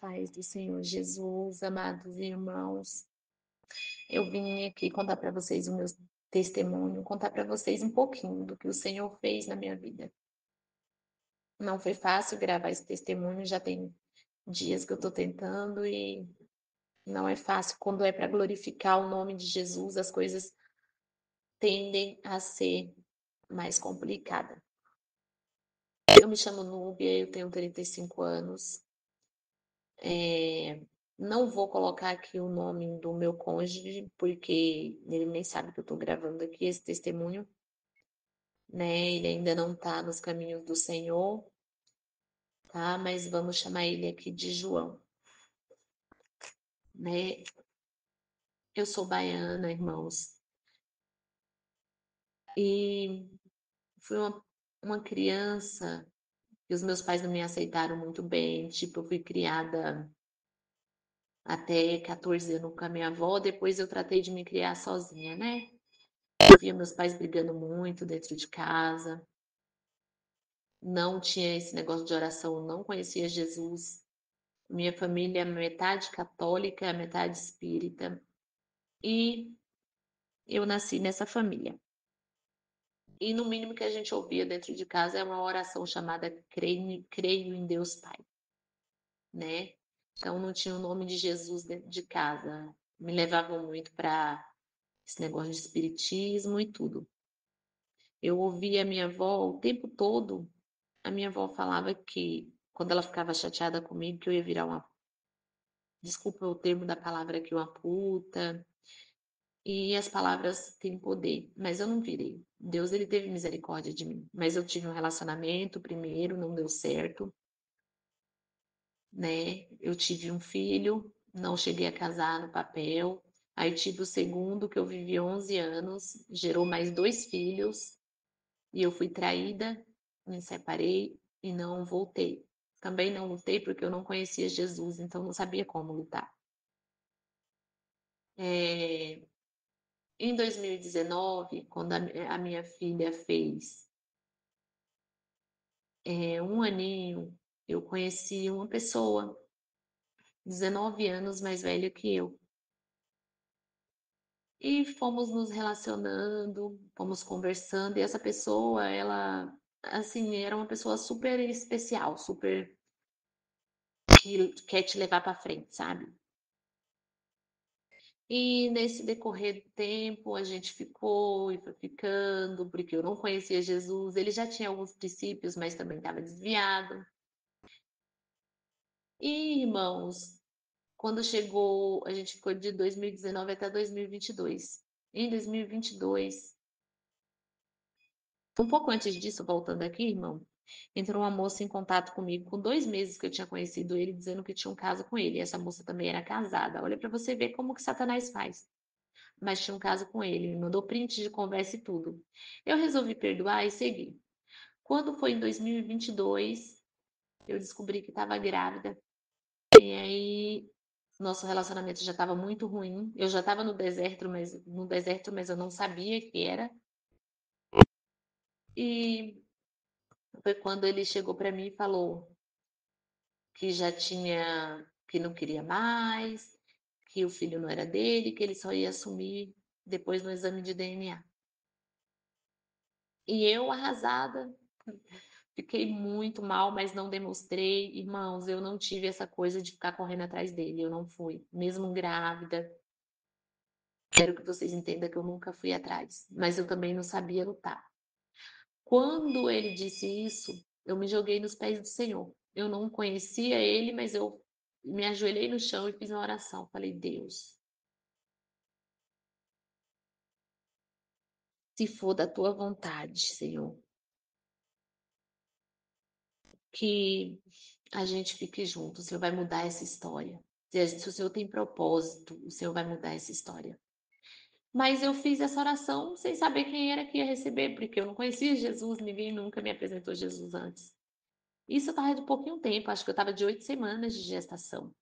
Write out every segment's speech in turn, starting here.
paz do Senhor Jesus, amados irmãos. Eu vim aqui contar para vocês o meu testemunho, contar para vocês um pouquinho do que o Senhor fez na minha vida. Não foi fácil gravar esse testemunho, já tem dias que eu estou tentando e não é fácil. Quando é para glorificar o nome de Jesus, as coisas tendem a ser mais complicadas. Eu me chamo Núbia, eu tenho 35 anos. Não vou colocar aqui o nome do meu cônjuge, porque ele nem sabe que eu estou gravando aqui esse testemunho, né? Ele ainda não está nos caminhos do Senhor, tá? Mas vamos chamar ele aqui de João, né? Eu sou baiana, irmãos, e fui uma criança que os meus pais não me aceitaram muito bem. Tipo, eu fui criada até 14 anos com a minha avó, depois eu tratei de me criar sozinha, né? Eu via meus pais brigando muito dentro de casa, não tinha esse negócio de oração, não conhecia Jesus. Minha família é metade católica, metade espírita, e eu nasci nessa família. E no mínimo que a gente ouvia dentro de casa é uma oração chamada creio em Deus Pai, né? Então não tinha o nome de Jesus dentro de casa. Me levavam muito para esse negócio de espiritismo e tudo. Eu ouvia a minha avó o tempo todo. A minha avó falava que quando ela ficava chateada comigo, que eu ia virar uma, desculpa o termo da palavra aqui, uma puta. E as palavras têm poder, mas eu não virei. Deus, ele teve misericórdia de mim. Mas eu tive um relacionamento primeiro, não deu certo, né? Eu tive um filho, não cheguei a casar no papel. Aí tive o segundo, que eu vivi 11 anos, gerou mais dois filhos. E eu fui traída, me separei e não voltei. Também não lutei porque eu não conhecia Jesus, então não sabia como lutar. É, Em 2019, quando a minha filha fez 1 aninho, eu conheci uma pessoa, 19 anos mais velha que eu. E fomos nos relacionando, fomos conversando, e essa pessoa, ela, assim, era uma pessoa super especial, super que quer te levar para frente, sabe? E nesse decorrer do tempo, a gente ficou e foi ficando, porque eu não conhecia Jesus. Ele já tinha alguns princípios, mas também estava desviado. E, irmãos, quando chegou, a gente ficou de 2019 até 2022. Em 2022, um pouco antes disso, voltando aqui, irmão, entrou uma moça em contato comigo com 2 meses que eu tinha conhecido ele, dizendo que tinha um caso com ele. E essa moça também era casada. Olha para você ver como que Satanás faz. Mas tinha um caso com ele, me mandou print de conversa e tudo. Eu resolvi perdoar e seguir. Quando foi em 2022, eu descobri que estava grávida. E aí, nosso relacionamento já estava muito ruim. Eu já estava no deserto, mas eu não sabia que era. E foi quando ele chegou para mim e falou que já tinha, que não queria mais, que o filho não era dele, que ele só ia assumir depois no exame de DNA. E eu, arrasada, fiquei muito mal, mas não demonstrei. Irmãos, eu não tive essa coisa de ficar correndo atrás dele. Eu não fui. Mesmo grávida. Quero que vocês entendam que eu nunca fui atrás. Mas eu também não sabia lutar. Quando ele disse isso, eu me joguei nos pés do Senhor. Eu não conhecia ele, mas eu me ajoelhei no chão e fiz uma oração. Falei, Deus, se for da tua vontade, Senhor, que a gente fique junto. O Senhor vai mudar essa história. Se o Senhor tem propósito, o Senhor vai mudar essa história. Mas eu fiz essa oração sem saber quem era que ia receber, porque eu não conhecia Jesus, ninguém nunca me apresentou Jesus antes. Isso eu estava de pouquinho tempo, acho que eu estava de 8 semanas de gestação.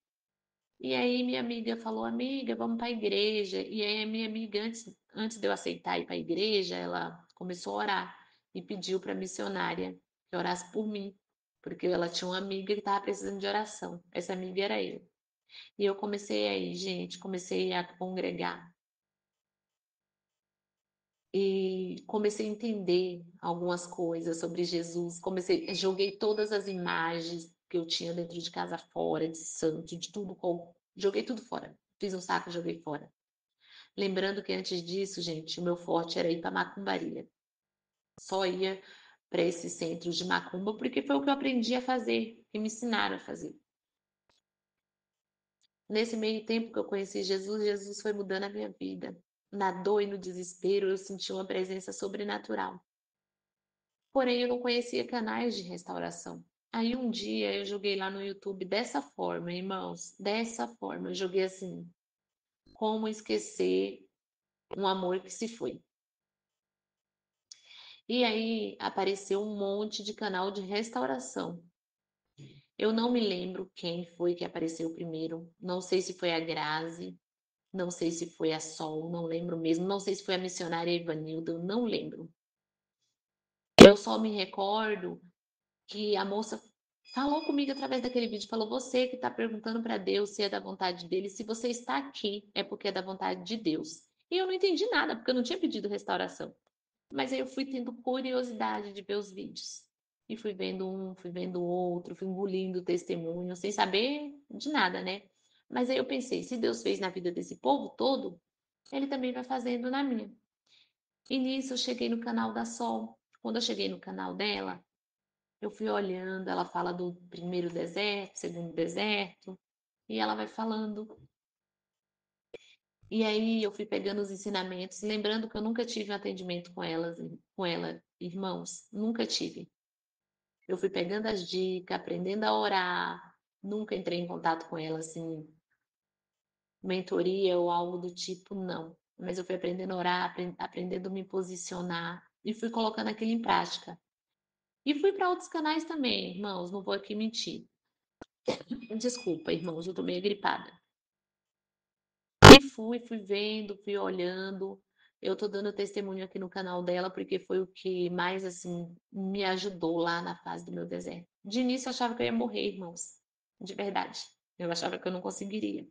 E aí minha amiga falou, amiga, vamos para a igreja. E aí a minha amiga, antes de eu aceitar ir para a igreja, ela começou a orar e pediu para a missionária que orasse por mim. porque ela tinha uma amiga que estava precisando de oração. Essa amiga era eu. E eu comecei aí, gente, comecei a congregar. E comecei a entender algumas coisas sobre Jesus. Joguei todas as imagens que eu tinha dentro de casa fora, de santo, de tudo, joguei tudo fora. Fiz um saco, e joguei fora. Lembrando que antes disso, gente, o meu forte era ir para macumbaria. Só ia para esses centros de macumba porque foi o que eu aprendi a fazer, que me ensinaram a fazer. Nesse meio tempo que eu conheci Jesus, Jesus foi mudando a minha vida. Na dor e no desespero, eu senti uma presença sobrenatural. Porém, eu não conhecia canais de restauração. Aí um dia eu joguei lá no YouTube dessa forma, irmãos, dessa forma. Eu joguei assim: como esquecer um amor que se foi. E aí apareceu um monte de canal de restauração. Eu não me lembro quem foi que apareceu primeiro. Não sei se foi a Grazi, não sei se foi a Sol, não lembro mesmo. Não sei se foi a missionária Ivanilda, eu não lembro. Eu só me recordo que a moça falou comigo através daquele vídeo, falou: você que está perguntando para Deus se é da vontade dele, se você está aqui é porque é da vontade de Deus. E eu não entendi nada, porque eu não tinha pedido restauração. Mas aí eu fui tendo curiosidade de ver os vídeos. E fui vendo um, fui vendo outro, fui engolindo o testemunho, sem saber de nada, né? Mas aí eu pensei, se Deus fez na vida desse povo todo, ele também vai fazendo na minha. E nisso eu cheguei no canal da Sol. Quando eu cheguei no canal dela, eu fui olhando, ela fala do primeiro deserto, segundo deserto, e ela vai falando. E aí eu fui pegando os ensinamentos, lembrando que eu nunca tive um atendimento com ela, irmãos, nunca tive. Eu fui pegando as dicas, aprendendo a orar, nunca entrei em contato com ela assim, mentoria ou algo do tipo, não. Mas eu fui aprendendo a orar, aprendendo a me posicionar e fui colocando aquilo em prática. E fui para outros canais também, irmãos, não vou aqui mentir. Desculpa, irmãos, eu tô meio gripada. E fui vendo, fui olhando. Eu tô dando testemunho aqui no canal dela porque foi o que mais assim me ajudou lá na fase do meu deserto. De início eu achava que eu ia morrer, irmãos. De verdade. Eu achava que eu não conseguiria.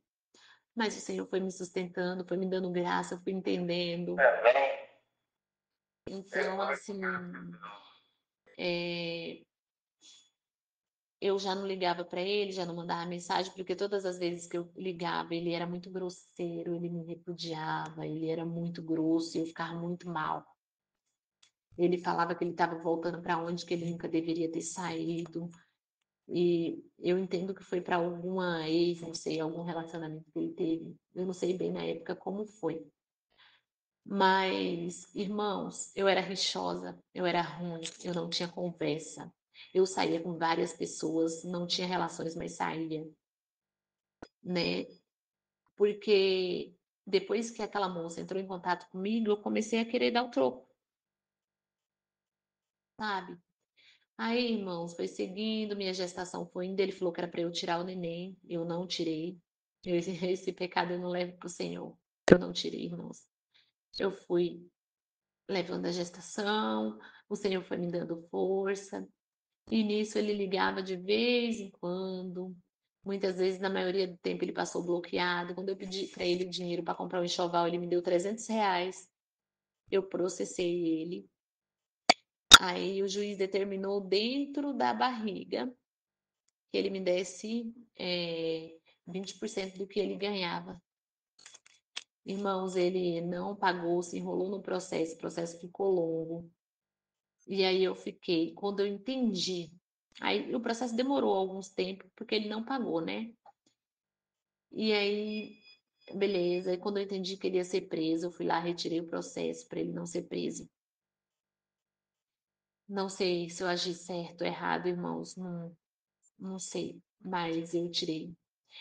Mas o Senhor foi me sustentando, foi me dando graça, fui entendendo. Então, assim, é, eu já não ligava para ele, já não mandava mensagem, porque todas as vezes que eu ligava, ele era muito grosseiro, ele me repudiava, ele era muito grosso e eu ficava muito mal. Ele falava que ele estava voltando para onde que ele nunca deveria ter saído. E eu entendo que foi para alguma ex, não sei, algum relacionamento que ele teve. Eu não sei bem na época como foi. Mas, irmãos, eu era rixosa, eu era ruim, eu não tinha conversa. Eu saía com várias pessoas, não tinha relações, mas saía, né? Porque depois que aquela moça entrou em contato comigo, eu comecei a querer dar o troco, sabe? Aí, irmãos, foi seguindo, minha gestação foi indo, ele falou que era para eu tirar o neném, eu não tirei. Esse pecado eu não levo para o Senhor. Eu não tirei, irmãos. Eu fui levando a gestação, o Senhor foi me dando força. E nisso ele ligava de vez em quando. Muitas vezes, na maioria do tempo, ele passou bloqueado. Quando eu pedi para ele dinheiro para comprar um enxoval, ele me deu R$ 300. Eu processei ele. Aí o juiz determinou dentro da barriga que ele me desse 20% do que ele ganhava. Irmãos, ele não pagou, se enrolou no processo, o processo ficou longo. E aí eu fiquei, quando eu entendi, aí o processo demorou alguns tempos, porque ele não pagou, né? E aí, beleza, e quando eu entendi que ele ia ser preso, eu fui lá, retirei o processo para ele não ser preso. Não sei se eu agi certo ou errado, irmãos, não, não sei, mas eu tirei.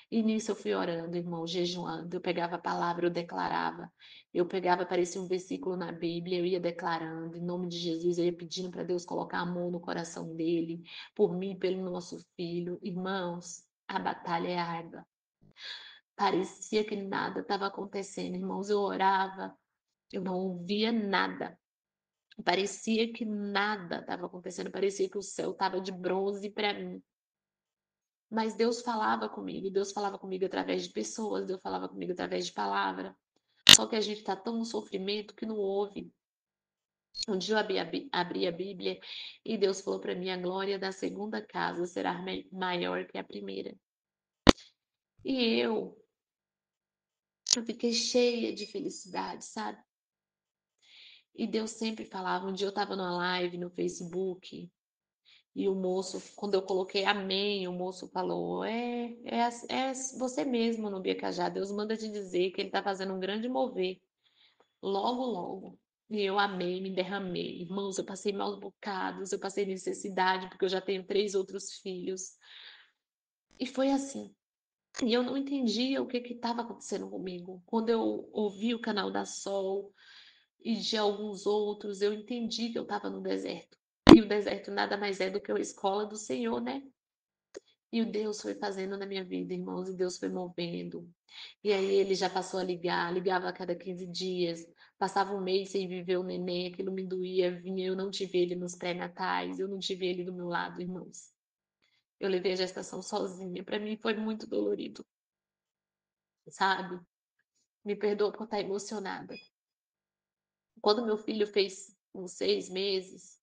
E nisso eu fui orando, irmão, jejuando. Eu pegava a palavra, eu declarava. Eu pegava, parecia um versículo na Bíblia, eu ia declarando, em nome de Jesus, eu ia pedindo para Deus colocar amor no coração dele, por mim, pelo nosso filho. Irmãos, a batalha é árdua. Parecia que nada estava acontecendo, irmãos. Eu orava, eu não ouvia nada. Parecia que nada estava acontecendo, parecia que o céu estava de bronze para mim. Mas Deus falava comigo através de pessoas, Deus falava comigo através de palavra. Só que a gente está tão no sofrimento que não ouve. Um dia eu abri a Bíblia e Deus falou para mim: a glória da segunda casa será maior que a primeira. E eu fiquei cheia de felicidade, sabe? E Deus sempre falava. Um dia eu estava numa live no Facebook e o moço, quando eu coloquei amém, o moço falou: é você mesmo, Nubia Cajá. Deus manda te dizer que ele está fazendo um grande mover. Logo, logo. E eu amei, me derramei. Irmãos, eu passei maus bocados, eu passei necessidade, porque eu já tenho 3 outros filhos. E foi assim. E eu não entendia o que estava acontecendo comigo. Quando eu ouvi o canal da Sol e de alguns outros, eu entendi que eu estava no deserto. E o deserto nada mais é do que a escola do Senhor, né? E o Deus foi fazendo na minha vida, irmãos, e Deus foi movendo. E aí ele já passou a ligar, ligava a cada 15 dias, passava um mês sem viver o neném, aquilo me doía, vinha, eu não tive ele nos pré-natais, eu não tive ele do meu lado, irmãos. Eu levei a gestação sozinha, para mim foi muito dolorido, sabe? Me perdoa por estar emocionada. Quando meu filho fez uns 6 meses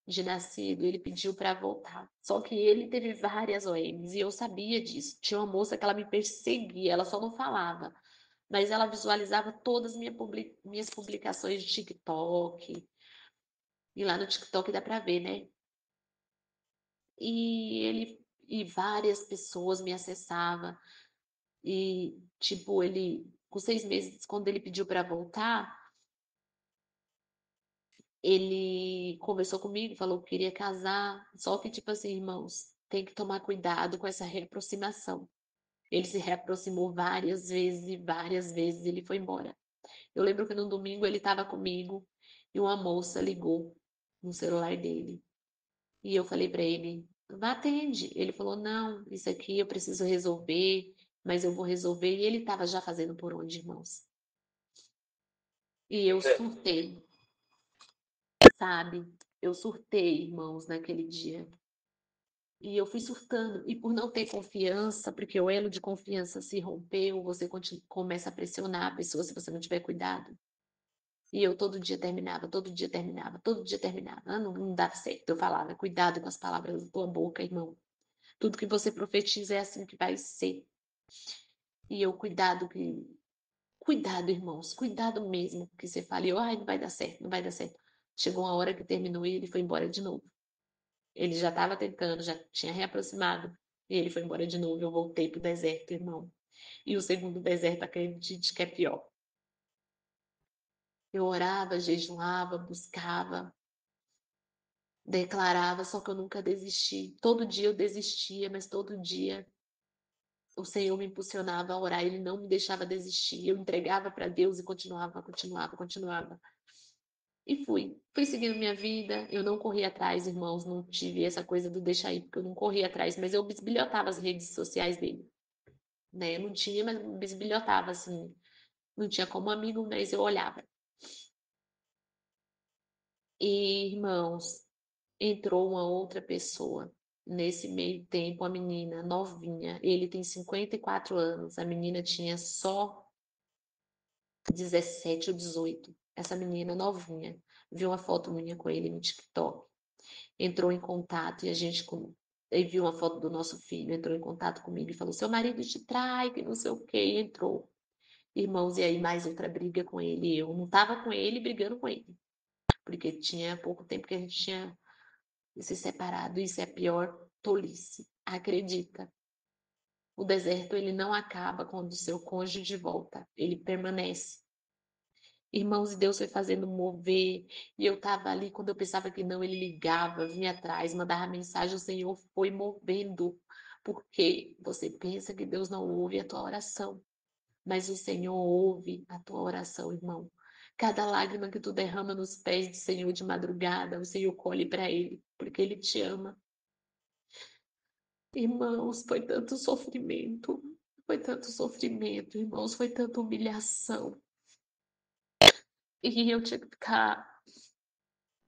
de nascido, ele pediu para voltar. Só que ele teve várias OMs e eu sabia disso. Tinha uma moça que ela me perseguia, ela só não falava, mas ela visualizava todas as minhas publicações de TikTok. E lá no TikTok dá para ver, né? E várias pessoas me acessavam e tipo ele com 6 meses, quando ele pediu para voltar, ele conversou comigo, falou que queria casar, só que, tipo assim, irmãos, tem que tomar cuidado com essa reaproximação. Ele se reaproximou várias vezes ele foi embora. Eu lembro que no domingo ele estava comigo e uma moça ligou no celular dele. E eu falei para ele, vá, atende. Ele falou, não, isso aqui eu preciso resolver, mas eu vou resolver. E ele estava já fazendo por onde, irmãos? E eu surtei, sabe? Eu surtei, irmãos, naquele dia. E eu fui surtando. E por não ter confiança, porque o elo de confiança se rompeu, você começa a pressionar a pessoa se você não tiver cuidado. E eu todo dia terminava, todo dia terminava, todo dia terminava. Ah, não, não dava certo. Eu falava, cuidado com as palavras da tua boca, irmão. Tudo que você profetiza é assim que vai ser. E eu, cuidado, cuidado, irmãos, cuidado mesmo que você fale, ai, não vai dar certo, não vai dar certo. Chegou uma hora que terminou e ele foi embora de novo. Ele já estava tentando, já tinha reaproximado. E ele foi embora de novo. Eu voltei pro deserto, irmão. E o segundo deserto, acredite que é pior. Eu orava, jejuava, buscava, declarava, só que eu nunca desisti. Todo dia eu desistia, mas todo dia o Senhor me impulsionava a orar, Ele não me deixava desistir. Eu entregava para Deus e continuava, continuava, continuava. E fui seguindo minha vida. Eu não corri atrás, irmãos, não tive essa coisa do deixar ir, porque eu não corri atrás, mas eu bisbilhotava as redes sociais dele, né? Eu não tinha, mas bisbilhotava, assim. Não tinha como amigo, mas eu olhava. E, irmãos, entrou uma outra pessoa. Nesse meio tempo, a menina novinha, ele tem 54 anos, a menina tinha só 17 ou 18. Essa menina novinha viu uma foto minha com ele no TikTok, entrou em contato e a gente ele viu uma foto do nosso filho, entrou em contato comigo e falou: seu marido te trai, que não sei o que, e entrou. Irmãos, e aí mais outra briga com ele. Eu não tava com ele brigando com ele, porque tinha pouco tempo que a gente tinha se separado. Isso é a pior tolice. Acredita. O deserto ele não acaba quando o seu cônjuge volta, ele permanece. Irmãos, e Deus foi fazendo mover, e eu estava ali, quando eu pensava que não, ele ligava, vinha atrás, mandava mensagem, o Senhor foi movendo, porque você pensa que Deus não ouve a tua oração, mas o Senhor ouve a tua oração, irmão. Cada lágrima que tu derrama nos pés do Senhor de madrugada, o Senhor colhe para ele, porque ele te ama. Irmãos, foi tanto sofrimento, irmãos, foi tanta humilhação. E eu tinha que ficar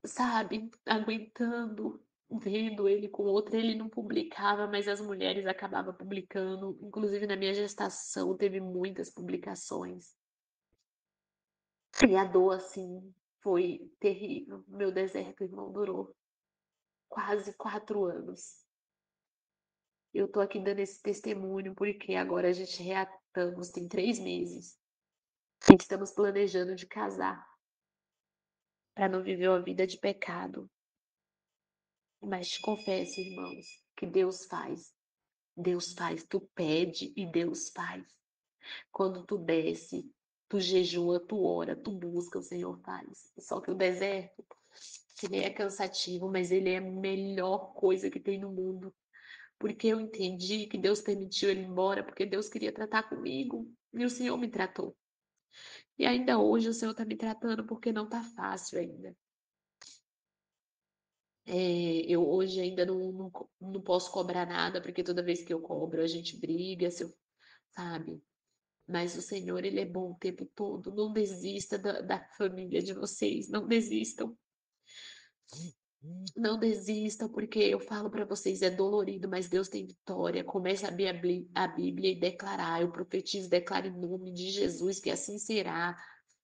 sabe, aguentando, vendo ele com outra. Ele não publicava, mas as mulheres acabavam publicando. Inclusive, na minha gestação, teve muitas publicações. E a dor, assim, foi terrível. Meu deserto, irmão, durou quase 4 anos. Eu tô aqui dando esse testemunho porque agora a gente reatamos, tem 3 meses. E estamos planejando de casar para não viver uma vida de pecado. Mas te confesso, irmãos, que Deus faz. Deus faz. Tu pede e Deus faz. Quando tu desce, tu jejua, tu ora, tu busca, o Senhor faz. Só que o deserto, ele é cansativo, mas ele é a melhor coisa que tem no mundo. Porque eu entendi que Deus permitiu ele ir embora, porque Deus queria tratar comigo. E o Senhor me tratou. E ainda hoje o Senhor está me tratando porque não tá fácil ainda. Eu hoje ainda não posso cobrar nada, porque toda vez que eu cobro a gente briga, se eu, sabe? Mas o Senhor, Ele é bom o tempo todo. Não desista da família de vocês, não desistam. Não desistam, porque eu falo para vocês, é dolorido, mas Deus tem vitória. Comece a abrir a Bíblia e declarar. Eu profetizo, declaro em nome de Jesus que assim será.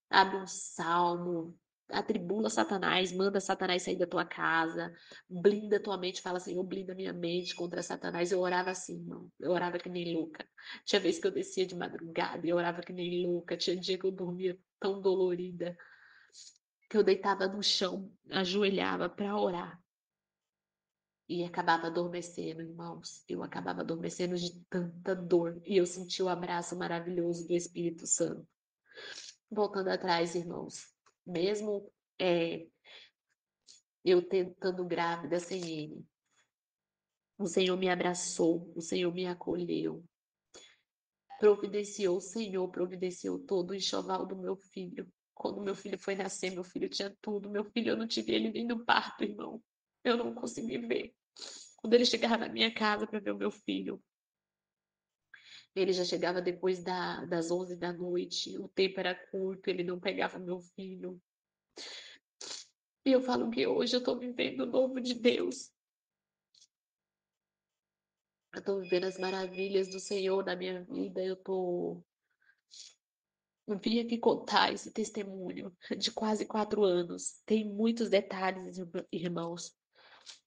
Abre um salmo, atribula Satanás, manda Satanás sair da tua casa, blinda tua mente, fala, Senhor, blinda minha mente contra Satanás. Eu orava assim, irmão. Eu orava que nem louca. Tinha vez que eu descia de madrugada e eu orava que nem louca. Tinha dia que eu dormia tão dolorida que eu deitava no chão, ajoelhava para orar. E acabava adormecendo, irmãos. Eu acabava adormecendo de tanta dor. E eu senti o abraço maravilhoso do Espírito Santo. Voltando atrás, irmãos. Mesmo é, eu tentando grávida sem ele, o Senhor me abraçou, o Senhor me acolheu. Providenciou, o Senhor providenciou todo o enxoval do meu filho. Quando meu filho foi nascer, meu filho tinha tudo. Meu filho, eu não tive ele nem no parto, irmão. Eu não consegui ver. Quando ele chegava na minha casa para ver o meu filho, ele já chegava depois das 11 da noite, o tempo era curto, ele não pegava meu filho. E eu falo que hoje eu estou vivendo o novo de Deus. Eu estou vivendo as maravilhas do Senhor na minha vida. Eu vim aqui contar esse testemunho de quase 4 anos. Tem muitos detalhes, irmãos.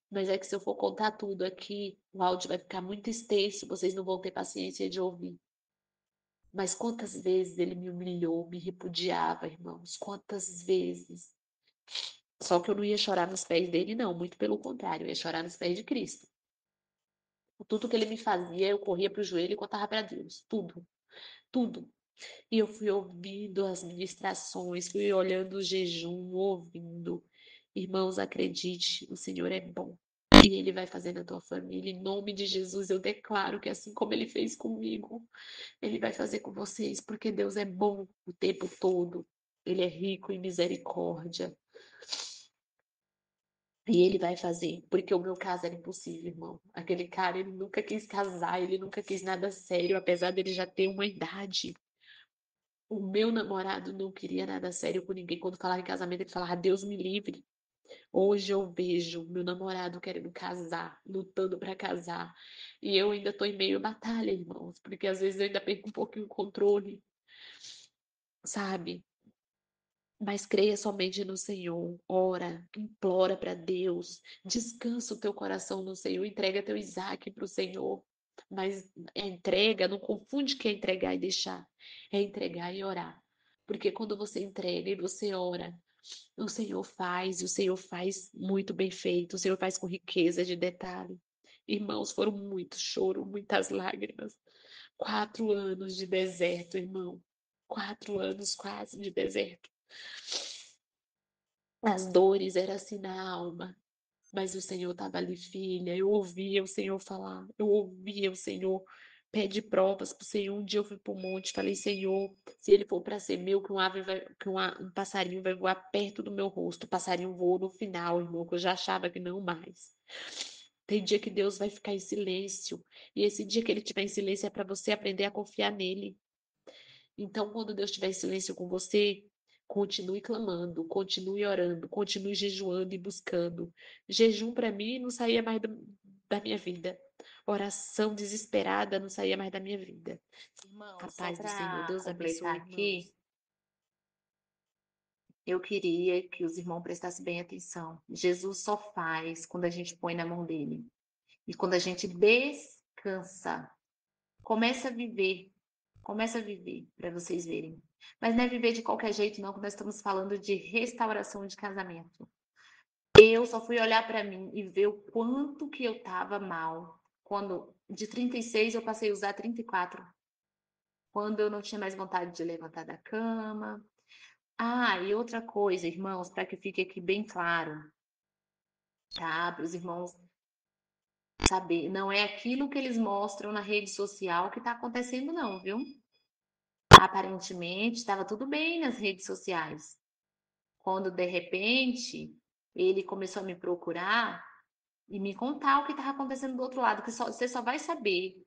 Mas é que se eu for contar tudo aqui, o áudio vai ficar muito extenso, vocês não vão ter paciência de ouvir. Mas quantas vezes ele me humilhou, me repudiava, irmãos? Quantas vezes? Só que eu não ia chorar nos pés dele, não. Muito pelo contrário, eu ia chorar nos pés de Cristo. Tudo que ele me fazia, eu corria para o joelho e contava para Deus. Tudo, tudo. E eu fui ouvindo as ministrações, fui olhando o jejum, ouvindo. Irmãos, acredite, o Senhor é bom. E Ele vai fazer na tua família. Em nome de Jesus, eu declaro que assim como Ele fez comigo, Ele vai fazer com vocês, porque Deus é bom o tempo todo. Ele é rico em misericórdia. E Ele vai fazer, porque o meu caso era impossível, irmão. Aquele cara, ele nunca quis casar, ele nunca quis nada sério, apesar dele já ter uma idade. O meu namorado não queria nada sério com ninguém. Quando falava em casamento, ele falava, Deus me livre. Hoje eu vejo meu namorado querendo casar, lutando para casar. E eu ainda tô em meio à batalha, irmãos, porque às vezes eu ainda perco um pouquinho o controle, sabe? Mas creia somente no Senhor, ora, implora para Deus, descansa o teu coração no Senhor, entrega teu Isaac para o Senhor. Mas é entrega, não confunde que é entregar e deixar, é entregar e orar. Porque quando você entrega e você ora, o Senhor faz, e o Senhor faz muito bem feito, o Senhor faz com riqueza de detalhe. Irmãos, foram muito choro, muitas lágrimas. 4 anos de deserto, irmão. 4 anos quase de deserto. As dores eram assim na alma, mas o Senhor estava ali, filha. Eu ouvia o Senhor falar, eu ouvia o Senhor. Pede provas para o Senhor. Um dia eu fui para o monte, falei, Senhor, se ele for para ser meu, que um ave vai, que um passarinho vai voar perto do meu rosto. O passarinho voou no final, irmão, que eu já achava que não mais. Tem dia que Deus vai ficar em silêncio, e esse dia que ele estiver em silêncio é para você aprender a confiar nele. Então, quando Deus estiver em silêncio com você, Continue clamando, continue orando, continue jejuando e buscando. Jejum para mim não saía mais da minha vida. Oração desesperada não saía mais da minha vida. A Irmãos, só paz do Senhor, para Deus completar abençoe, aqui, irmãos. Eu queria que os irmãos prestassem bem atenção. Jesus só faz quando a gente põe na mão dele. E quando a gente descansa, começa a viver para vocês verem. Mas não é viver de qualquer jeito, não, que nós estamos falando de restauração de casamento. Eu só fui olhar para mim e ver o quanto que eu estava mal. Quando de 36 eu passei a usar 34. Quando eu não tinha mais vontade de levantar da cama. Ah, e outra coisa, irmãos, para que fique aqui bem claro, tá? Para os irmãos saber, não é aquilo que eles mostram na rede social que está acontecendo, não, viu? Aparentemente estava tudo bem nas redes sociais. Quando de repente ele começou a me procurar e me contar o que estava acontecendo do outro lado, que você só vai saber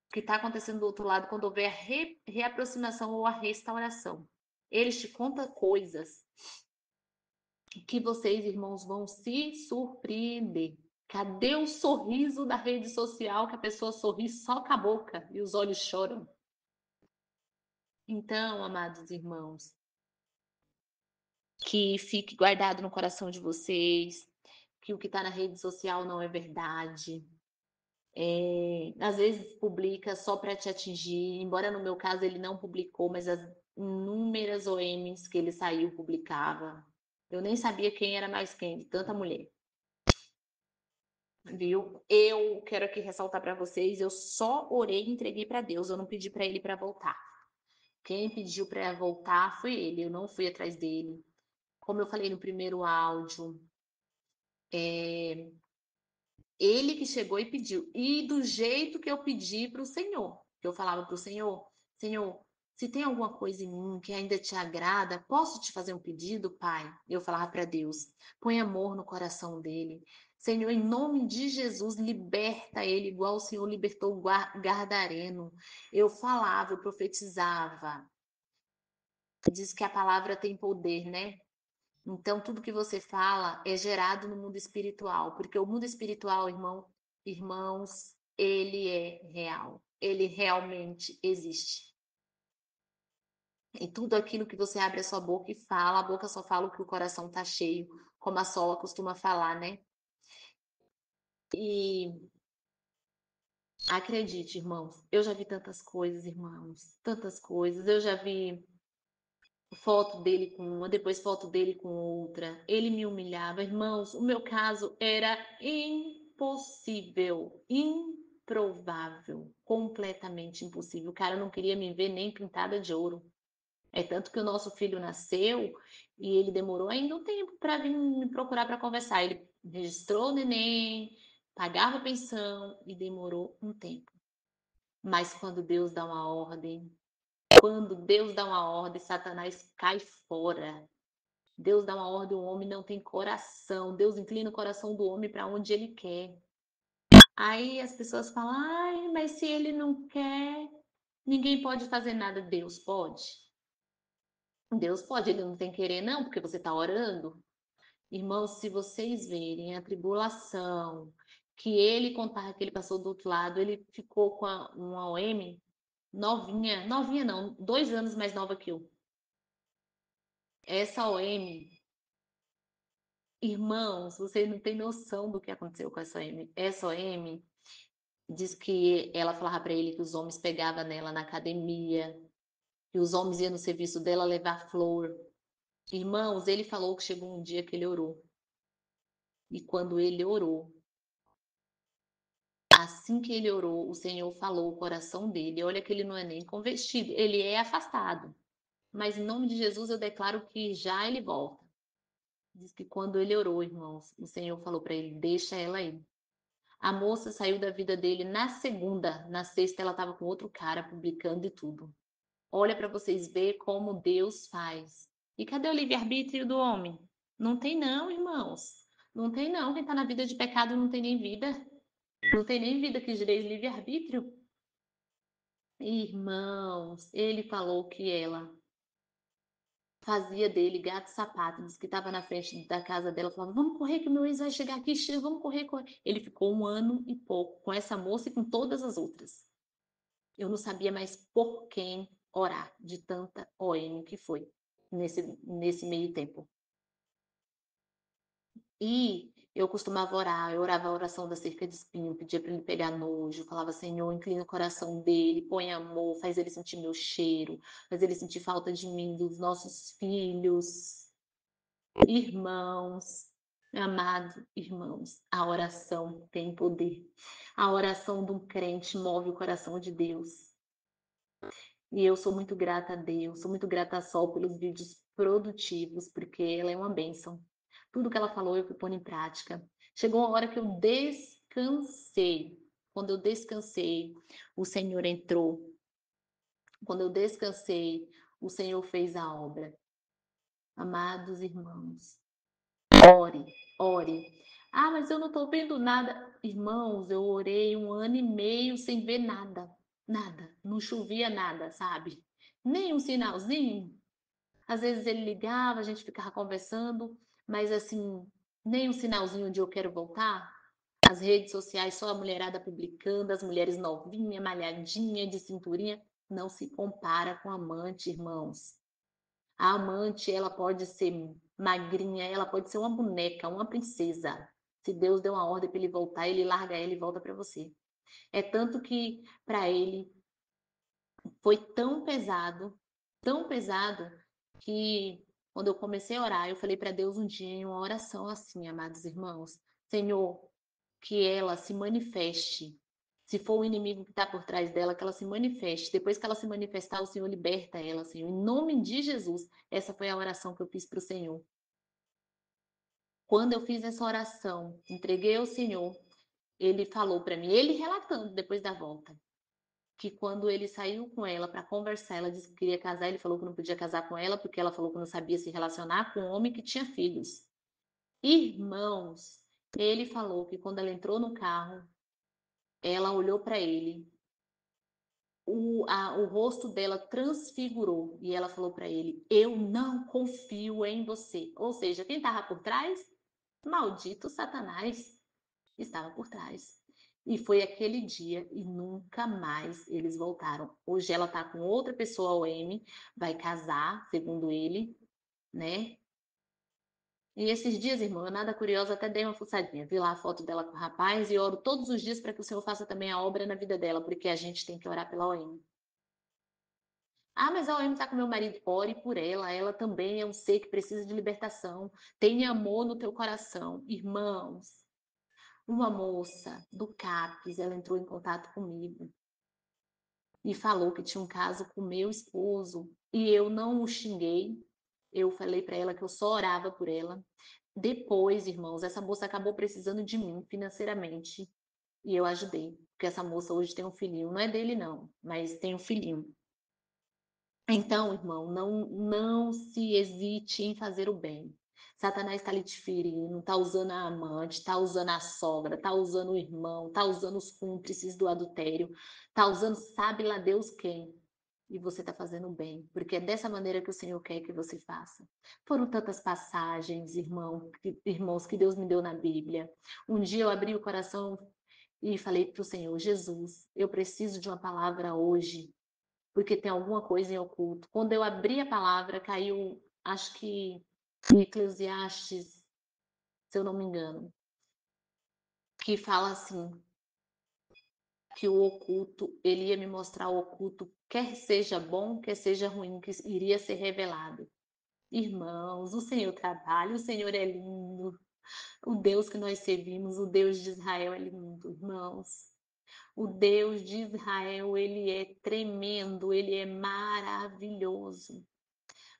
o que está acontecendo do outro lado quando houver a reaproximação ou a restauração. Eles te contam coisas que vocês, irmãos, vão se surpreender. Cadê o sorriso da rede social que a pessoa sorri só com a boca e os olhos choram? Então, amados irmãos, que fique guardado no coração de vocês, que o que está na rede social não é verdade. Às vezes publica só para te atingir, embora no meu caso ele não publicou, mas as inúmeras OMs que ele saiu publicava. Eu nem sabia quem era mais quem, de tanta mulher. Viu? Eu quero aqui ressaltar para vocês, eu só orei e entreguei para Deus, eu não pedi para ele para voltar. Quem pediu para voltar foi ele, eu não fui atrás dele. Como eu falei no primeiro áudio, ele que chegou e pediu. E do jeito que eu pedi para o Senhor, que eu falava para o Senhor, Senhor, se tem alguma coisa em mim que ainda te agrada, posso te fazer um pedido, Pai? Eu falava para Deus, põe amor no coração dele. Senhor, em nome de Jesus, liberta ele, igual o Senhor libertou o Gadareno. Eu falava, eu profetizava. Diz que a palavra tem poder, né? Então, tudo que você fala é gerado no mundo espiritual, porque o mundo espiritual, irmãos, ele é real. Ele realmente existe. E tudo aquilo que você abre a sua boca e fala, a boca só fala o que o coração tá cheio, como a Sola costuma falar, né? E acredite, irmãos, eu já vi tantas coisas, irmãos, tantas coisas. Eu já vi foto dele com uma, depois foto dele com outra. Ele me humilhava. Irmãos, o meu caso era impossível, improvável, completamente impossível. O cara não queria me ver nem pintada de ouro. É tanto que o nosso filho nasceu e ele demorou ainda um tempo para vir me procurar para conversar. Ele registrou o neném, pagava pensão e demorou um tempo. Mas quando Deus dá uma ordem, quando Deus dá uma ordem, Satanás cai fora. Deus dá uma ordem, o homem não tem coração. Deus inclina o coração do homem para onde ele quer. Aí as pessoas falam: ai, mas se ele não quer, ninguém pode fazer nada. Deus pode? Deus pode, ele não tem querer, não, porque você está orando. Irmãos, se vocês verem a tribulação que ele contava que ele passou do outro lado, ele ficou com uma OM novinha, novinha não, 2 anos mais nova que eu. Essa OM, irmãos, vocês não têm noção do que aconteceu com essa OM. Essa OM diz que ela falava para ele que os homens pegavam nela na academia, que os homens iam no serviço dela levar flor. Irmãos, ele falou que chegou um dia que ele orou. E quando ele orou, assim que ele orou, o Senhor falou o coração dele. Olha que ele não é nem convertido, ele é afastado. Mas em nome de Jesus eu declaro que já ele volta. Diz que quando ele orou, irmãos, o Senhor falou para ele: deixa ela aí. A moça saiu da vida dele na segunda, na sexta ela estava com outro cara publicando e tudo. Olha para vocês ver como Deus faz. E cadê o livre-arbítrio do homem? Não tem não, irmãos. Não tem não. Quem está na vida de pecado não tem nem vida. Não tem nem vida que direis livre-arbítrio. Irmãos, ele falou que ela fazia dele gato e sapato, disse que estava na frente da casa dela, falava, vamos correr que o meu ex vai chegar aqui, vamos correr, correr. Ele ficou 1 ano e pouco com essa moça e com todas as outras. Eu não sabia mais por quem orar, de tanta OM que foi nesse meio tempo. E eu costumava orar, eu orava a oração da cerca de espinho, pedia para ele pegar nojo, falava, Senhor, inclina o coração dele, põe amor, faz ele sentir meu cheiro, faz ele sentir falta de mim, dos nossos filhos, irmãos, amados irmãos. A oração tem poder. A oração de um crente move o coração de Deus. E eu sou muito grata a Deus, sou muito grata a Sol pelos vídeos produtivos, porque ela é uma bênção. Tudo que ela falou eu fui pondo em prática. Chegou a hora que eu descansei. Quando eu descansei, o Senhor entrou. Quando eu descansei, o Senhor fez a obra. Amados irmãos, ore, ore. Ah, mas eu não estou vendo nada. Irmãos, eu orei 1 ano e meio sem ver nada. Nada. Não chovia nada, sabe? Nem um sinalzinho. Às vezes ele ligava, a gente ficava conversando, mas assim, nem um sinalzinho de eu quero voltar. As redes sociais, só a mulherada publicando, as mulheres novinha, malhadinha, de cinturinha. Não se compara com amante, irmãos. A amante, ela pode ser magrinha, ela pode ser uma boneca, uma princesa. Se Deus deu uma ordem para ele voltar, ele larga ela e volta para você. É tanto que para ele foi tão pesado, que quando eu comecei a orar, eu falei para Deus um dia em uma oração assim, amados irmãos: Senhor, que ela se manifeste. Se for o inimigo que está por trás dela, que ela se manifeste. Depois que ela se manifestar, o Senhor liberta ela, Senhor. Em nome de Jesus. Essa foi a oração que eu fiz para o Senhor. Quando eu fiz essa oração, entreguei ao Senhor, ele falou para mim, ele relatando depois da volta, que quando ele saiu com ela para conversar, ela disse que queria casar, ele falou que não podia casar com ela, porque ela falou que não sabia se relacionar com um homem que tinha filhos. Irmãos, ele falou que quando ela entrou no carro, ela olhou para ele, o rosto dela transfigurou e ela falou para ele: Eu não confio em você. Ou seja, quem estava por trás? Maldito Satanás estava por trás. E foi aquele dia e nunca mais eles voltaram. Hoje ela está com outra pessoa, o M, vai casar, segundo ele, né? E esses dias, irmão, eu nada curiosa, até dei uma fuçadinha. Vi lá a foto dela com o rapaz e oro todos os dias para que o Senhor faça também a obra na vida dela, porque a gente tem que orar pela OM. Ah, mas a OM está com meu marido. Ore por ela. Ela também é um ser que precisa de libertação. Tenha amor no teu coração. Irmãos, uma moça do CAPS, ela entrou em contato comigo e falou que tinha um caso com meu esposo. E eu não o xinguei. Eu falei para ela que eu só orava por ela. Depois, irmãos, essa moça acabou precisando de mim financeiramente. E eu ajudei. Porque essa moça hoje tem um filhinho. Não é dele, não, mas tem um filhinho. Então, irmão, não se hesite em fazer o bem. Satanás está lhe te ferindo, está usando a amante, está usando a sogra, está usando o irmão, está usando os cúmplices do adultério, está usando sabe lá Deus quem. E você está fazendo bem, porque é dessa maneira que o Senhor quer que você faça. Foram tantas passagens, irmãos, que Deus me deu na Bíblia. Um dia eu abri o coração e falei para o Senhor: Jesus, eu preciso de uma palavra hoje porque tem alguma coisa em oculto. Quando eu abri a palavra, caiu, acho que em Eclesiastes, se eu não me engano, que fala assim, que o oculto, ele ia me mostrar o oculto, quer seja bom, quer seja ruim, que iria ser revelado. Irmãos, o Senhor trabalha, o Senhor é lindo, o Deus que nós servimos, o Deus de Israel é lindo, irmãos. O Deus de Israel, ele é tremendo, ele é maravilhoso.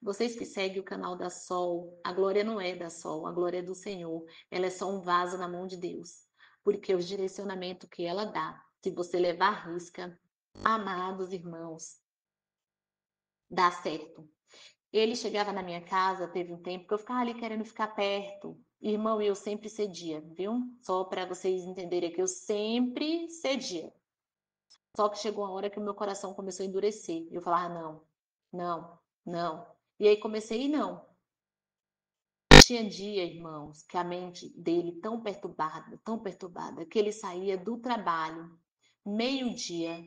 Vocês que seguem o canal da Sol, a glória não é da Sol, a glória é do Senhor. Ela é só um vaso na mão de Deus. Porque o direcionamento que ela dá, se você levar à risca, amados irmãos, dá certo. Ele chegava na minha casa, teve um tempo que eu ficava ali querendo ficar perto. Irmão, eu sempre cedia, viu? Só para vocês entenderem que eu sempre cedia. Só que chegou uma hora que o meu coração começou a endurecer. Eu falava, não, não, não. E aí comecei, e não. Tinha dia, irmãos, que a mente dele tão perturbada, que ele saía do trabalho, meio-dia,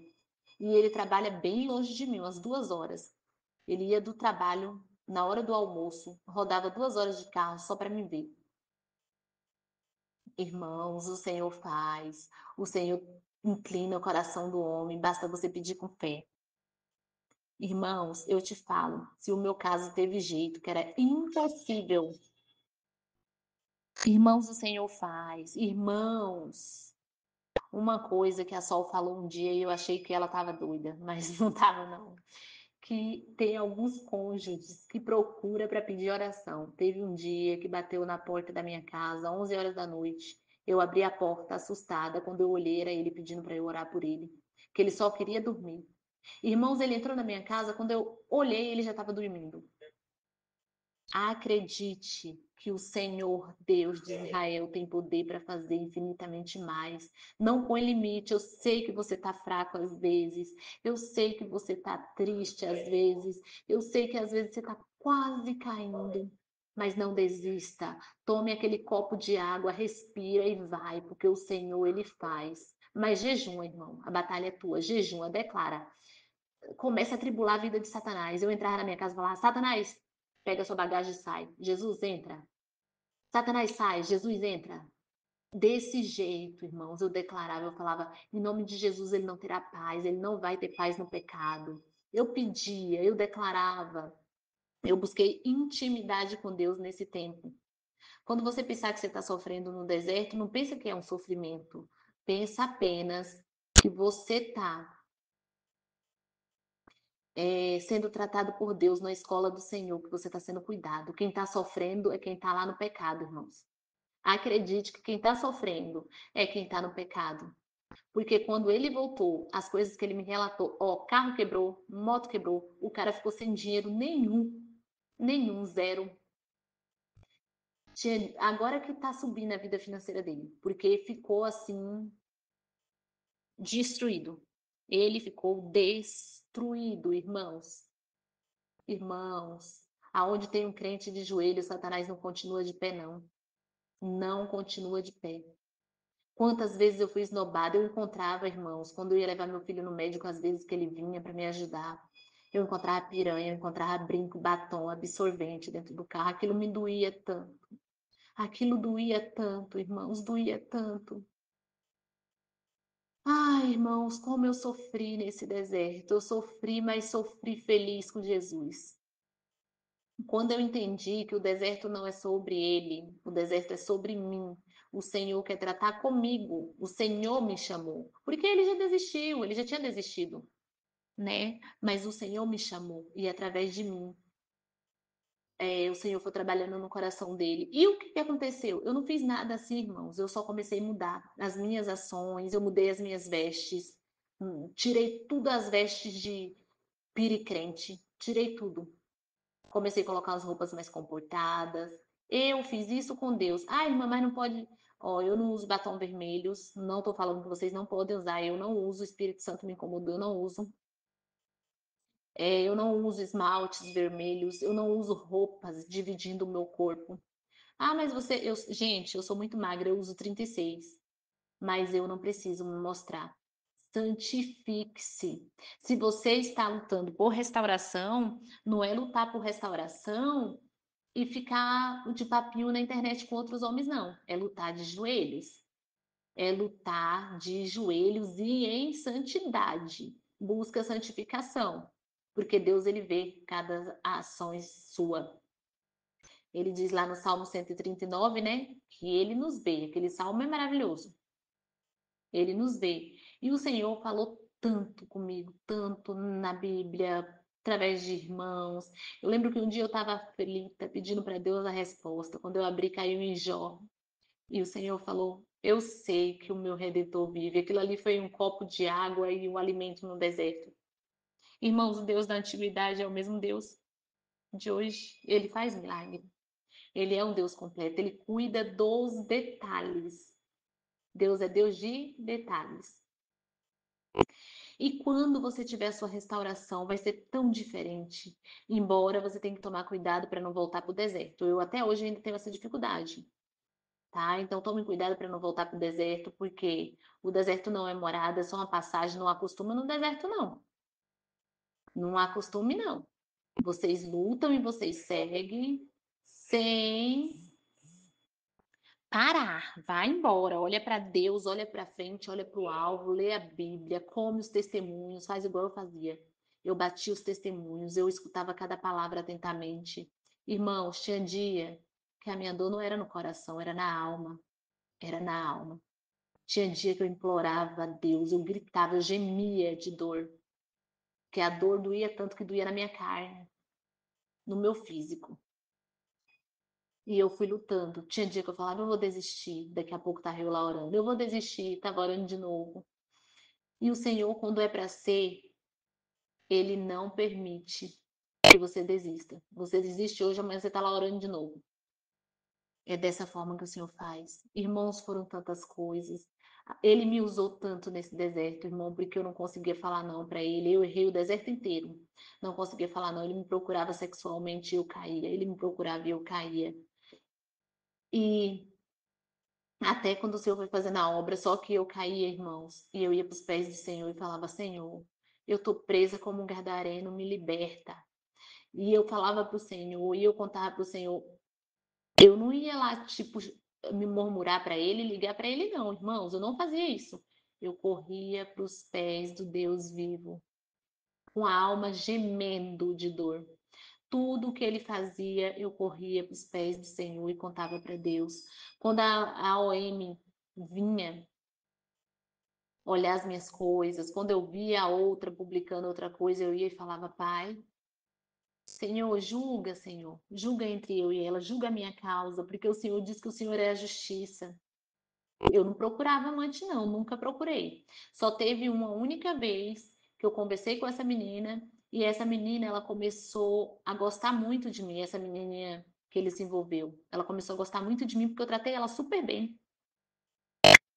e ele trabalha bem longe de mim, umas 2 horas. Ele ia do trabalho na hora do almoço, rodava 2 horas de carro só para me ver. Irmãos, o Senhor faz, o Senhor inclina o coração do homem, basta você pedir com fé. Irmãos, eu te falo, se o meu caso teve jeito, que era impossível. Irmãos, o Senhor faz. Irmãos, uma coisa que a Sol falou um dia e eu achei que ela estava doida, mas não estava não. Que tem alguns cônjuges que procura para pedir oração. Teve um dia que bateu na porta da minha casa, 11 horas da noite. Eu abri a porta assustada, quando eu olhei era ele pedindo para eu orar por ele, que ele só queria dormir. Irmãos, ele entrou na minha casa, quando eu olhei, ele já estava dormindo. Acredite que o Senhor Deus de Israel tem poder para fazer infinitamente mais. Não põe limite. Eu sei que você está fraco às vezes. Eu sei que você está triste às vezes. Eu sei que às vezes você está quase caindo. Mas não desista. Tome aquele copo de água, respira e vai, porque o Senhor ele faz. Mas jejuma, irmão. A batalha é tua. Jejuma, declara. Começa a tribular a vida de Satanás. Eu entrar na minha casa e falar: Satanás, pega sua bagagem e sai. Jesus entra. Satanás sai, Jesus entra. Desse jeito, irmãos, eu declarava, eu falava: em nome de Jesus, ele não terá paz, ele não vai ter paz no pecado. Eu pedia, eu declarava, eu busquei intimidade com Deus nesse tempo. Quando você pensar que você está sofrendo no deserto, não pensa que é um sofrimento. Pensa apenas que você está sendo tratado por Deus na escola do Senhor, que você está sendo cuidado. Quem está sofrendo é quem está lá no pecado, irmãos. Acredite que quem está sofrendo é quem está no pecado. Porque quando ele voltou, as coisas que ele me relatou, ó, carro quebrou, moto quebrou, o cara ficou sem dinheiro nenhum, zero. Agora que tá subindo a vida financeira dele, porque ficou assim, destruído. Ele ficou destruído, irmãos. Irmãos, aonde tem um crente de joelho, Satanás não continua de pé, não. Não continua de pé. Quantas vezes eu fui esnobada, eu encontrava, irmãos, quando eu ia levar meu filho no médico, às vezes que ele vinha para me ajudar, eu encontrava piranha, eu encontrava brinco, batom, absorvente dentro do carro. Aquilo me doía tanto. Aquilo doía tanto, irmãos, doía tanto. Ai, irmãos, como eu sofri nesse deserto. Eu sofri, mas sofri feliz com Jesus. Quando eu entendi que o deserto não é sobre ele, o deserto é sobre mim, o Senhor quer tratar comigo, o Senhor me chamou, porque ele já desistiu, ele já tinha desistido, né? Mas o Senhor me chamou e através de mim, o Senhor foi trabalhando no coração dele. E o que que aconteceu? Eu não fiz nada assim, irmãos, eu só comecei a mudar as minhas ações, eu mudei as minhas vestes, tirei tudo as vestes de piricrente, tirei tudo. Comecei a colocar as roupas mais comportadas. Eu fiz isso com Deus. Ai, irmã, mas não pode. Ó, eu não uso batom vermelhos. Não tô falando que vocês não podem usar. Eu não uso. O Espírito Santo me incomodou. Eu não uso. Eu não uso esmaltes vermelhos. Eu não uso roupas dividindo o meu corpo. Ah, mas você. Gente, eu sou muito magra. Eu uso 36. Mas eu não preciso me mostrar. Santifique-se. Se você está lutando por restauração, não é lutar por restauração e ficar de papinho na internet com outros homens, não. É lutar de joelhos. É lutar de joelhos e em santidade. Busca santificação. Porque Deus, ele vê cada ação sua. Ele diz lá no Salmo 139, né? Que ele nos vê. Aquele salmo é maravilhoso. Ele nos vê. E o Senhor falou tanto comigo, tanto na Bíblia, através de irmãos. Eu lembro que um dia eu estava aflita, pedindo para Deus a resposta. Quando eu abri, caiu em Jó. E o Senhor falou: Eu sei que o meu Redentor vive. Aquilo ali foi um copo de água e um alimento no deserto. Irmãos, o Deus da antiguidade é o mesmo Deus de hoje. Ele faz milagre. Ele é um Deus completo. Ele cuida dos detalhes. Deus é Deus de detalhes. E quando você tiver a sua restauração, vai ser tão diferente. Embora você tenha que tomar cuidado para não voltar para o deserto. Eu até hoje ainda tenho essa dificuldade, tá? Então tome cuidado para não voltar para o deserto, porque o deserto não é morada, é só uma passagem, não acostuma no deserto, não. Não acostume, não. Vocês lutam e vocês seguem sem parar. Vai embora, olha para Deus, olha para frente, olha para o alvo, lê a Bíblia, come os testemunhos, faz igual eu fazia. Eu batia os testemunhos, eu escutava cada palavra atentamente. Irmãos, tinha dia que a minha dor não era no coração, era na alma. Era na alma. Tinha dia que eu implorava a Deus, eu gritava, eu gemia de dor. Que a dor doía tanto que doía na minha carne, no meu físico. E eu fui lutando. Tinha dia que eu falava, eu vou desistir. Daqui a pouco tava eu lá orando. Eu vou desistir, tava orando de novo. E o Senhor, quando é para ser, Ele não permite que você desista. Você desiste hoje, amanhã você tá lá orando de novo. É dessa forma que o Senhor faz. Irmãos, foram tantas coisas. Ele me usou tanto nesse deserto, irmão, porque eu não conseguia falar não para ele. Eu errei o deserto inteiro. Não conseguia falar não. Ele me procurava sexualmente e eu caía. Ele me procurava e eu caía. E até quando o Senhor foi fazendo a obra, só que eu caía, irmãos, e eu ia para os pés do Senhor e falava: Senhor, eu tô presa como um gadareno, me liberta. E eu falava para o Senhor, e eu contava para o Senhor. Eu não ia lá, tipo, me murmurar para ele, ligar para ele, não, irmãos, eu não fazia isso. Eu corria para os pés do Deus vivo, com a alma gemendo de dor. Tudo o que ele fazia, eu corria para os pés do Senhor e contava para Deus. Quando a OM vinha olhar as minhas coisas, quando eu via a outra publicando outra coisa, eu ia e falava: Pai, Senhor, julga entre eu e ela, julga a minha causa, porque o Senhor diz que o Senhor é a justiça. Eu não procurava amante, não, nunca procurei. Só teve uma única vez que eu conversei com essa menina e essa menina, ela começou a gostar muito de mim, essa menininha que ele se envolveu. Ela começou a gostar muito de mim porque eu tratei ela super bem.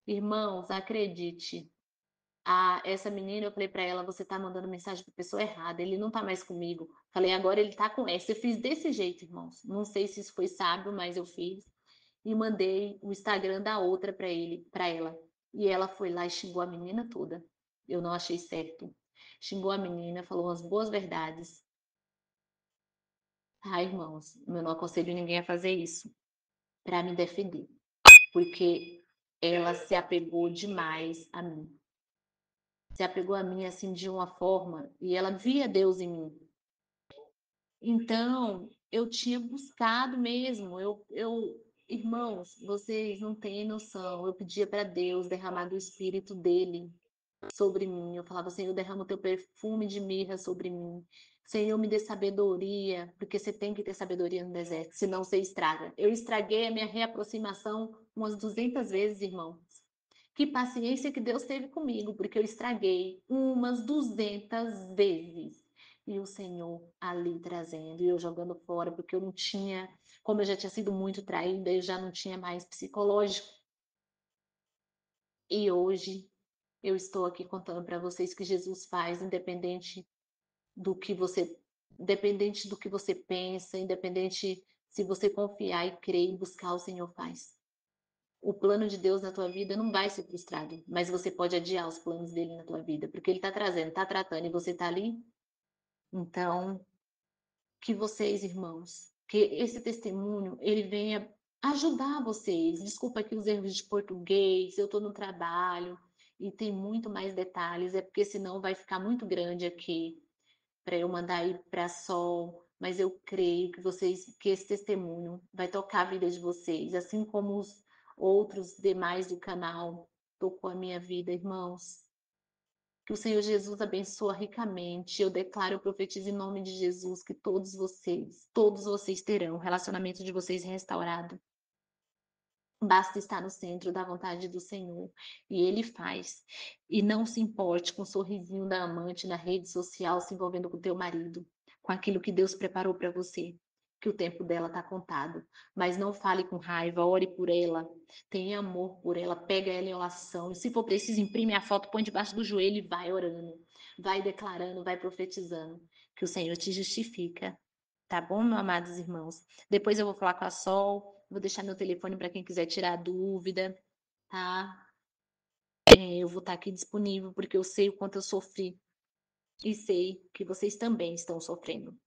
Irmãos, acredite, essa menina, eu falei pra ela, você tá mandando mensagem pra pessoa errada, ele não tá mais comigo. Falei, agora ele tá com essa. Eu fiz desse jeito, irmãos. Não sei se isso foi sábio, mas eu fiz. E mandei o Instagram da outra pra ele, para ela. E ela foi lá e xingou a menina toda. Eu não achei certo. Xingou a menina, falou umas boas verdades. Ai, irmãos, eu não aconselho ninguém a fazer isso pra me defender, porque ela se apegou demais a mim. Se apegou a mim assim de uma forma e ela via Deus em mim. Então, eu tinha buscado mesmo. Irmãos, vocês não têm noção. Eu pedia para Deus derramar do Espírito dele sobre mim. Eu falava, Senhor, derrama o teu perfume de mirra sobre mim. Senhor, me dê sabedoria, porque você tem que ter sabedoria no deserto, senão você estraga. Eu estraguei a minha reaproximação umas 200 vezes, irmãos. Que paciência que Deus teve comigo, porque eu estraguei umas 200 vezes. E o Senhor ali trazendo, e eu jogando fora, porque eu não tinha, como eu já tinha sido muito traída, eu já não tinha mais psicológico. E hoje eu estou aqui contando para vocês que Jesus faz, do que você, independente do que você pensa, independente se você confiar e crer e buscar, o Senhor faz. O plano de Deus na tua vida não vai ser frustrado, mas você pode adiar os planos dele na tua vida, porque ele está trazendo, está tratando e você está ali. Então, que vocês, irmãos, que esse testemunho ele venha ajudar vocês. Desculpa aqui os erros de português, eu estou no trabalho e tem muito mais detalhes, é porque senão vai ficar muito grande aqui para eu mandar ir para Sol, mas eu creio que que esse testemunho vai tocar a vida de vocês, assim como os outros demais do canal tocou a minha vida, irmãos. Que o Senhor Jesus abençoe ricamente. Eu declaro, eu profetizo em nome de Jesus que todos vocês terão o relacionamento de vocês restaurado. Basta estar no centro da vontade do Senhor. E Ele faz. E não se importe com o sorrisinho da amante na rede social se envolvendo com o teu marido, com aquilo que Deus preparou para você. Que o tempo dela está contado. Mas não fale com raiva, ore por ela, tenha amor por ela, pega ela em oração. E se for preciso, imprime a foto, põe debaixo do joelho e vai orando. Vai declarando, vai profetizando, que o Senhor te justifica, tá bom, meus amados irmãos? Depois eu vou falar com a Sol, vou deixar meu telefone para quem quiser tirar dúvida, tá? Eu vou estar aqui disponível porque eu sei o quanto eu sofri e sei que vocês também estão sofrendo.